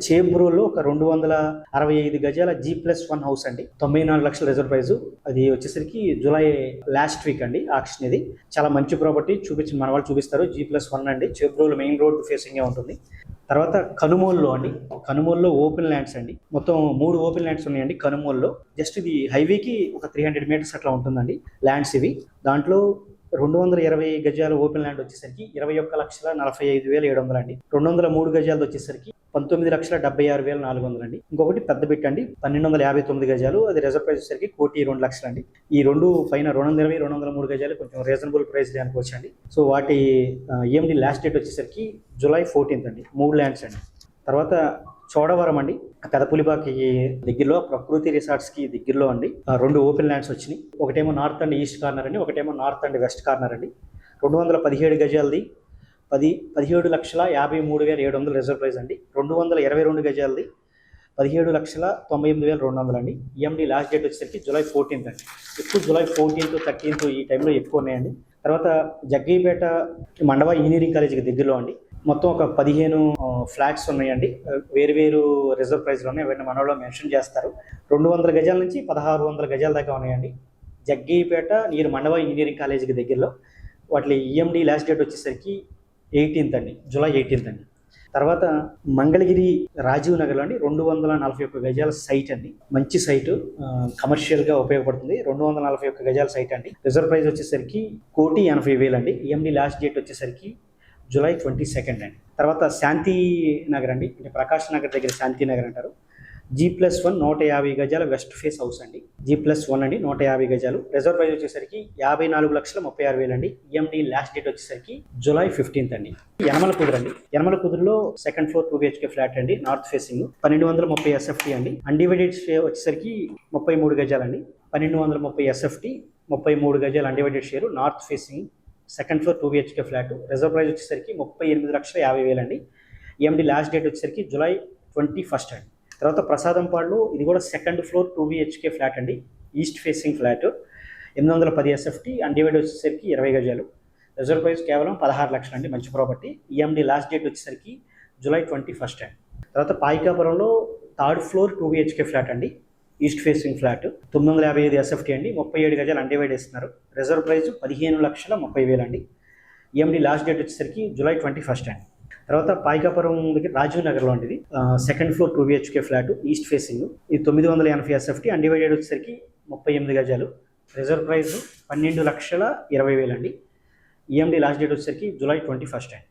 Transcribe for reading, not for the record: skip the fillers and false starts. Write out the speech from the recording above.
చేబ్రోలో ఒక 265 గజాల G+1 house అండి. 94 లక్షల రిజర్వ్ ప్రైజు. అది వచ్చేసరికి జూలై లాస్ట్ వీక్ అండి ఆక్షన్ ఇది. చాలా మంచి ప్రాపర్టీ చూపించింది, మన వాళ్ళు చూపిస్తారు. G+1 అండి. చేబ్రోలు మెయిన్ రోడ్ ఫేసింగే ఉంటుంది. తర్వాత కనుమోల్లో అండి, కనుమోల్లో ఓపెన్ ల్యాండ్స్ అండి. మొత్తం 3 ఓపెన్ ల్యాండ్స్ ఉన్నాయండి కనుమోల్లో. జస్ట్ ఇది హైవేకి ఒక 300 మీటర్స్ అట్లా ఉంటుందండి ల్యాండ్స్ ఇవి. దాంట్లో 220 గజాల ఓపెన్ ల్యాండ్ వచ్చేసరికి 21,45,700 అండి. 203 గజాలది వచ్చేసరికి 19,76,400 అండి. ఇంకొకటి పెద్ద బిట్ అండి 1259 గజాలు, అది రిజర్వ్ ప్రైస్ వచ్చేసరికి 1,02,00,000 అండి. ఈ రెండు పైన 220, 203 గజాలు కొంచెం రీజనబుల్ ప్రైస్ అనుకోవచ్చు అండి. సో వాటి ఈఎండి లాస్ట్ డేట్ వచ్చేసరికి జూలై 14th అండి. 3 ల్యాండ్స్ అండి. తర్వాత చోడవరం అండి, పెదపులిపాకి దగ్గరలో, ప్రకృతి రిసార్ట్స్కి దగ్గరలో అండి 2 ఓపెన్ ల్యాండ్స్ వచ్చినాయి. ఒకటేమో నార్త్ అండ్ ఈస్ట్ కార్నర్ అండి, ఒకటేమో నార్త్ అండ్ వెస్ట్ కార్నర్ అండి. 217 గజాలది 17,53,700 రిజర్వ్ ప్రైస్ అండి. 222 గజాలది 17,98,200 అండి. ఈఎండి లాస్ట్ డేట్ వచ్చేసరికి జూలై 14th అండి. ఎక్కువ జూలై 14th, 13th ఈ టైంలో ఎక్కువ ఉన్నాయండి. తర్వాత జగ్గయ్యపేట మండవ ఇంజనీరింగ్ కాలేజీకి దగ్గరలో అండి మొత్తం ఒక 15 ఫ్లాట్స్ ఉన్నాయండి. వేరు రిజర్వ్ ప్రైస్లో ఉన్నాయి, అవన్నీ మనలో మెన్షన్ చేస్తారు. 200 గజాల నుంచి 1,600 గజాల దాకా ఉన్నాయండి జగ్గయ్యపేట నియర్ మండవ ఇంజనీరింగ్ కాలేజీకి దగ్గరలో. వాటి ఈఎండి లాస్ట్ డేట్ వచ్చేసరికి 18th అండి, జూలై 18th అండి. తర్వాత మంగళగిరి రాజీవ్ నగర్లో అండి 241 గజాల సైట్ అండి. మంచి సైటు, కమర్షియల్గా ఉపయోగపడుతుంది. 241 గజాల సైట్ అండి. రిజర్వ్ ప్రైస్ వచ్చేసరికి 1,80,000 అండి. ఈఎండి లాస్ట్ డేట్ వచ్చేసరికి జూలై 22nd అండి. తర్వాత శాంతి నగర్ అండి, అంటే ప్రకాష్ నగర్ దగ్గర శాంతి నగర్ అంటారు. G+1 150 గజాల వెస్ట్ ఫేస్ హౌస్ అండి. G+1 అండి, 150 గజాలు. రిజర్వ్ ప్రైస్ వచ్చేసరికి 54,36,000 అండి. ఈఎండి లాస్ట్ డేట్ వచ్చేసరికి జూలై 15th అండి. యనమల కుదురు అండి, యనమల కుదురులో సెకండ్ ఫ్లోర్ 2 BHK ఫ్లాట్ అండి, నార్త్ ఫేసింగ్, 1230 SFT అండి. అన్డివైడెడ్ షేర్ వచ్చేసరికి 33 గజాలండి. 1230 SFT, 33 గజాలు undivided share, north facing, second floor 2 BHK flat. Reserve price వచ్చేసరికి 38,50,000 అండి. ఈఎండి లాస్ట్ డేట్ వచ్చేసరికి జూలై 21st అండి. తర్వాత ప్రసాదంపాడులో ఇది కూడా సెకండ్ ఫ్లోర్ 2 BHK ఫ్లాట్ అండి, east facing flat, 810 SFT, undivided వచ్చేసరికి 20 గజాలు. రిజర్వ్ ప్రైస్ కేవలం 16 లక్షలు అండి, మంచి ప్రాపర్టీ. ఈఎండి లాస్ట్ డేట్ వచ్చేసరికి జూలై 21st అండి. తర్వాత పాయికాపురంలో థర్డ్ ఫ్లోర్ 2 BHK ఫ్లాట్ అండి, ఈస్ట్ ఫేసింగ్ ఫ్లాట్, 955 SFT అండి, 37 గజాలు అన్డివైడ్ ఇస్తున్నారు. రిజర్వ్ ప్రైస్ 15,30,000 అండి. ఈఎండి లాస్ట్ డేట్ వచ్చేసరికి జూలై 21st అండి. తర్వాత పాయికాపురం దగ్గర రాజీవ్ నగర్లో ఉంటుంది second floor 2 BHK flat, east facing, ఇది 980 SFT, అన్డివైడెడ్ వచ్చేసరికి 38 గజాలు. రిజర్వ్ ప్రైస్ 12,20,000 అండి. ఈఎండి లాస్ట్ డేట్ వచ్చేసరికి జూలై 21st అండి.